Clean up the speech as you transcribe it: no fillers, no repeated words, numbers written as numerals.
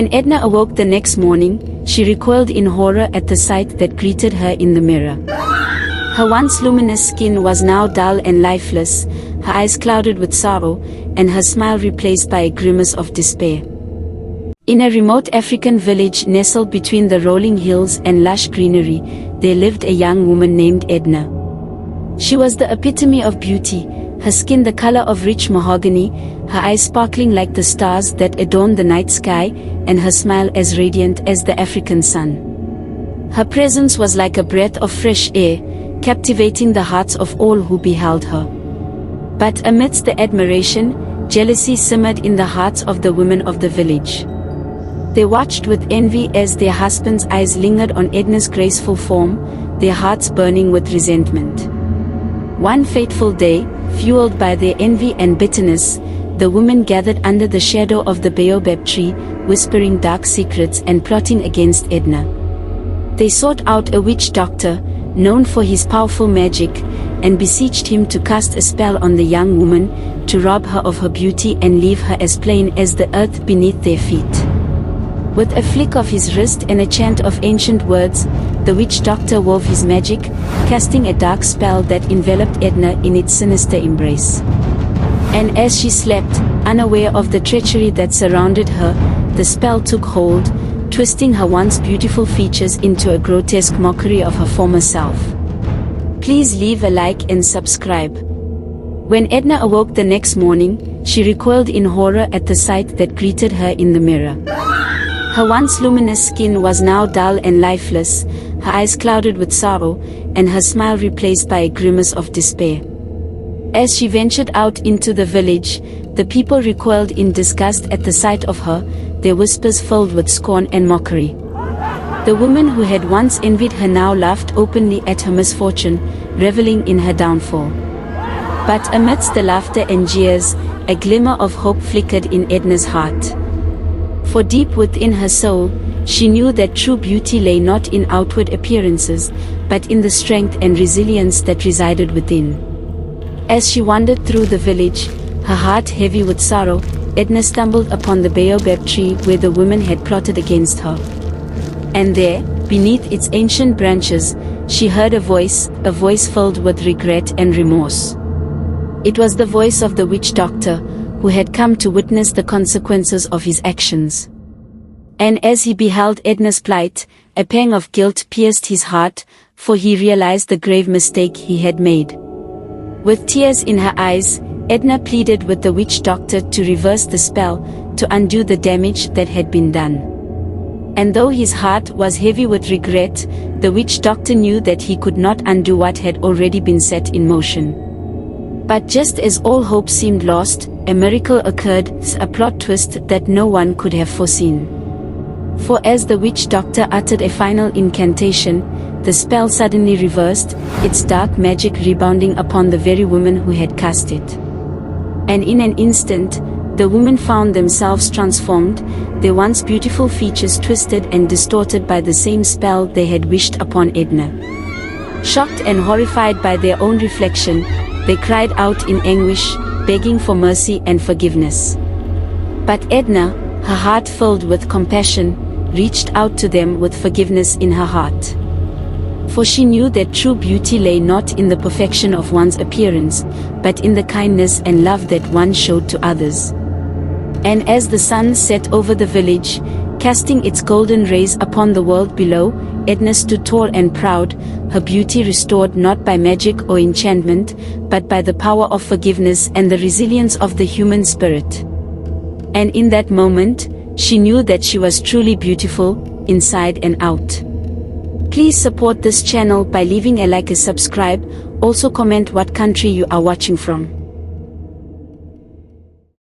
When Edna awoke the next morning, she recoiled in horror at the sight that greeted her in the mirror. Her once luminous skin was now dull and lifeless, her eyes clouded with sorrow, and her smile replaced by a grimace of despair. In a remote African village nestled between the rolling hills and lush greenery, there lived a young woman named Edna. She was the epitome of beauty, her skin the color of rich mahogany, her eyes sparkling like the stars that adorn the night sky, and her smile as radiant as the African sun. Her presence was like a breath of fresh air, captivating the hearts of all who beheld her. But amidst the admiration, jealousy simmered in the hearts of the women of the village. They watched with envy as their husbands' eyes lingered on Edna's graceful form, their hearts burning with resentment. One fateful day, fueled by their envy and bitterness, the women gathered under the shadow of the baobab tree, whispering dark secrets and plotting against Edna. They sought out a witch doctor, known for his powerful magic, and beseeched him to cast a spell on the young woman, to rob her of her beauty and leave her as plain as the earth beneath their feet. With a flick of his wrist and a chant of ancient words, the witch doctor wove his magic, casting a dark spell that enveloped Edna in its sinister embrace. And as she slept, unaware of the treachery that surrounded her, the spell took hold, twisting her once beautiful features into a grotesque mockery of her former self. Please leave a like and subscribe. When Edna awoke the next morning, she recoiled in horror at the sight that greeted her in the mirror. Her once luminous skin was now dull and lifeless, her eyes clouded with sorrow, and her smile replaced by a grimace of despair. As she ventured out into the village, the people recoiled in disgust at the sight of her, their whispers filled with scorn and mockery. The women who had once envied her now laughed openly at her misfortune, reveling in her downfall. But amidst the laughter and jeers, a glimmer of hope flickered in Edna's heart. For deep within her soul, she knew that true beauty lay not in outward appearances, but in the strength and resilience that resided within. As she wandered through the village, her heart heavy with sorrow, Edna stumbled upon the baobab tree where the women had plotted against her. And there, beneath its ancient branches, she heard a voice filled with regret and remorse. It was the voice of the witch doctor, who had come to witness the consequences of his actions. And as he beheld Edna's plight, a pang of guilt pierced his heart, for he realized the grave mistake he had made. With tears in her eyes, Edna pleaded with the witch doctor to reverse the spell, to undo the damage that had been done. And though his heart was heavy with regret, the witch doctor knew that he could not undo what had already been set in motion. But just as all hope seemed lost, a miracle occurred, a plot twist that no one could have foreseen. For as the witch doctor uttered a final incantation, the spell suddenly reversed, its dark magic rebounding upon the very woman who had cast it. And in an instant, the women found themselves transformed, their once beautiful features twisted and distorted by the same spell they had wished upon Edna. Shocked and horrified by their own reflection, they cried out in anguish, begging for mercy and forgiveness. But Edna, her heart filled with compassion, reached out to them with forgiveness in her heart. For she knew that true beauty lay not in the perfection of one's appearance, but in the kindness and love that one showed to others. And as the sun set over the village, casting its golden rays upon the world below, Edna stood tall and proud, her beauty restored not by magic or enchantment, but by the power of forgiveness and the resilience of the human spirit. And in that moment, she knew that she was truly beautiful, inside and out. Please support this channel by leaving a like and subscribe, also comment what country you are watching from.